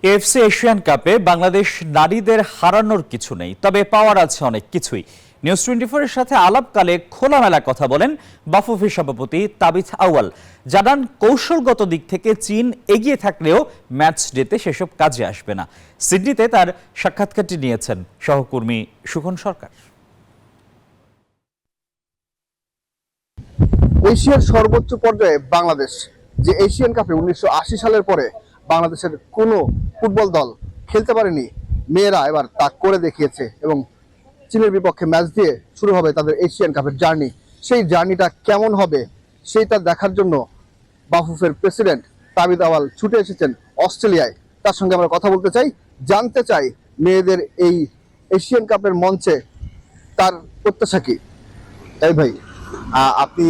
AFC Asian কাপে বাংলাদেশ নারীদের হারানোর কিছু নেই, তবে পাওয়ার আছে অনেক কিছুই। নিউজ 24 এর সাথে আলাপকালে খোলামেলা কথা বলেন বাফুফে সভাপতি তাবিথ আউয়াল। জানান কৌশলগত দিক থেকে চীন এগিয়ে থাকলেও ম্যাচ ডেতে সেসব কাজে আসবে না। সিডনিতে তার সাক্ষাৎকারটি নিয়েছেন সহকর্মী সুখন সরকার। এশিয়ার সর্বোচ্চ পর্যায়ে বাংলাদেশ যে এশিয়ান কাপে 1980 সালের পরে বাংলাদেশের কোনো ফুটবল দল খেলতে পারেনি, মেয়েরা এবার তা করে দেখিয়েছে এবং চীনের বিপক্ষে ম্যাচ দিয়ে শুরু হবে তাদের এশিয়ান কাপের জার্নি। সেই জার্নিটা কেমন হবে সেইটা দেখার জন্য বাফুফের প্রেসিডেন্ট তাবিথ আউয়াল ছুটে এসেছেন অস্ট্রেলিয়ায়। তার সঙ্গে আমরা কথা বলতে চাই, জানতে চাই মেয়েদের এই এশিয়ান কাপের মঞ্চে তার প্রত্যাশা কি। তাই ভাই, আপনি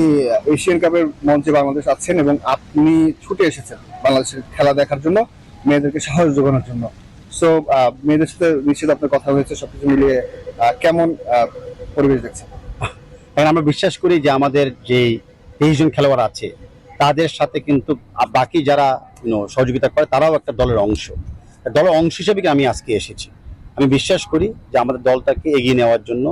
এশিয়ান কাপের মঞ্চে বাংলাদেশ আছেন এবং আপনি ছুটে এসেছেন বাংলাদেশের খেলা দেখার জন্য, মেয়েদেরকে সাহস যোগানোর জন্য। সো মেয়েদের সাথে নিশ্চিত আপনার কথা হয়েছে, সবকিছু মিলিয়ে কেমন পরিবেশ দেখছেন? কারণ আমরা বিশ্বাস করি যে আমাদের যে 23 জন খেলোয়াড় আছে তাদের সাথে কিন্তু বাকি যারা সহযোগিতা করে তারাও একটা দলের অংশ হিসেবে আমি আজকে এসেছি। আমি বিশ্বাস করি যে আমাদের দলটাকে এগিয়ে নেওয়ার জন্য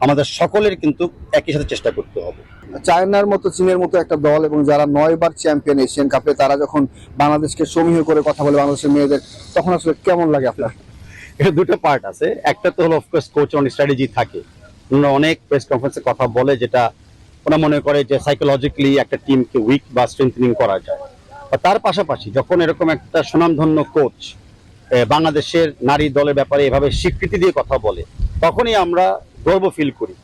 আমাদের সকলের কিন্তু একই সাথে চেষ্টা করতে হবে। চায়নার মতো, চীনের মতো একটা দল এবং যারা 9 বার চ্যাম্পিয়ন এশিয়ান কাপে, তারা যখন বাংলাদেশকে সমীহ করে কথা বলে বাংলাদেশের মেয়েদের, তখন আসলে কেমন লাগে আপনার? এটা দুটো পার্ট আছে। একটা তো হলো অফকোর্স কোচ অনেক স্ট্র্যাটেজি থাকে, অনেক প্রেস কনফারেন্সে কথা বলে যেটা ওরা মনে করে যে সাইকোলজিক্যালি একটা টিমকে উইক বা স্ট্রেংথেনিং করা যায়। তার পাশাপাশি যখন এরকম একটা সুনামধন্য কোচ বাংলাদেশের নারী দলের ব্যাপারে এভাবে স্বীকৃতি দিয়ে কথা বলে, তখনই আমরা গর্ব ফিল করি।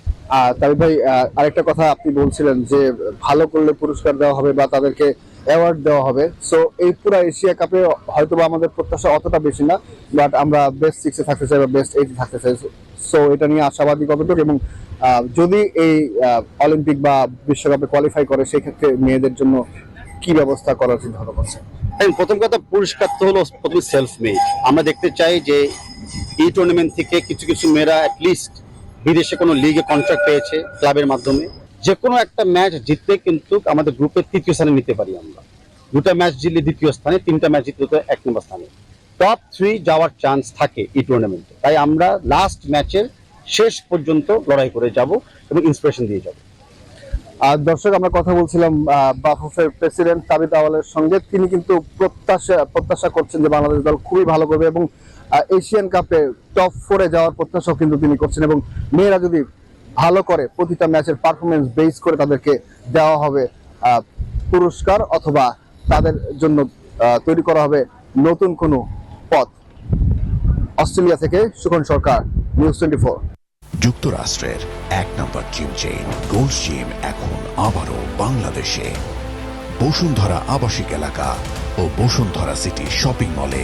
তাই ভাই, আরেকটা কথা আপনি বলছিলেন যে ভালো করলে পুরস্কার দেওয়া হবে বা তাদেরকে অ্যাওয়ার্ড দেওয়া হবে। সো এই পুরো এশিয়া কাপে হয়তো বা আমাদের প্রত্যাশা অতটা বেশি না, বাট আমরা বেস্ট 6-এ থাকতে চাই বা বেস্ট 8-এ থাকতে চাই। সো এটা নিয়ে আশাবাদী কতটুকু, এবং যদি এই অলিম্পিক বা বিশ্বকাপে কোয়ালিফাই করে সেক্ষেত্রে মেয়েদের জন্য কি ব্যবস্থা করা উচিত ভালো করছে? প্রথম কথা, পুরস্কার তো হলো প্রথমে সেলফ মেড। আমরা দেখতে চাই যে এই টুর্নামেন্ট থেকে কিছু কিছু মেয়েরা অ্যাটলিস্ট বিদেশে কোনো লিগে কন্ট্রাক্ট পেয়েছে ক্লাবের মাধ্যমে, যে কোনো একটা ম্যাচ জিতলে কিন্তু আমাদের গ্রুপের 3য় স্থানে নিতে পারি আমরা। 2টা ম্যাচ জিতলে 2য় স্থানে, 3টা ম্যাচ জিতলে তো 1 নম্বর স্থানে। টপ 3 যাওয়ার চান্স থাকে এই টুর্নামেন্টে। তাই আমরা লাস্ট ম্যাচের শেষ পর্যন্ত লড়াই করে যাব এবং ইন্সপিরেশন দিয়ে যাব। আর দর্শক, আমরা কথা বলছিলাম বাফুফের প্রেসিডেন্ট তাবিথ আউয়ালের সঙ্গে। তিনি কিন্তু প্রত্যাশা করছেন যে বাংলাদেশ দল খুবই ভালো করবে এবং এশিয়ান কাপে টপ 4-এ যাওয়ার প্রত্যাশাও কিন্তু তিনি করছেন, এবং মেয়েরা যদি ভালো করে প্রতিটা ম্যাচের পারফরমেন্স বেস করে তাদেরকে দেওয়া হবে পুরস্কার, অথবা তাদের জন্য তৈরি করা হবে নতুন কোনো পথ। অস্ট্রেলিয়া থেকে সুখন সরকার, নিউজ 24। যুক্তরাষ্ট্রের 1 নম্বর জিম চেইন গোল্ড জিম এখন আবারও বাংলাদেশে। বসুন্ধরা আবাসিক এলাকা ও বসুন্ধরা সিটি শপিং মলে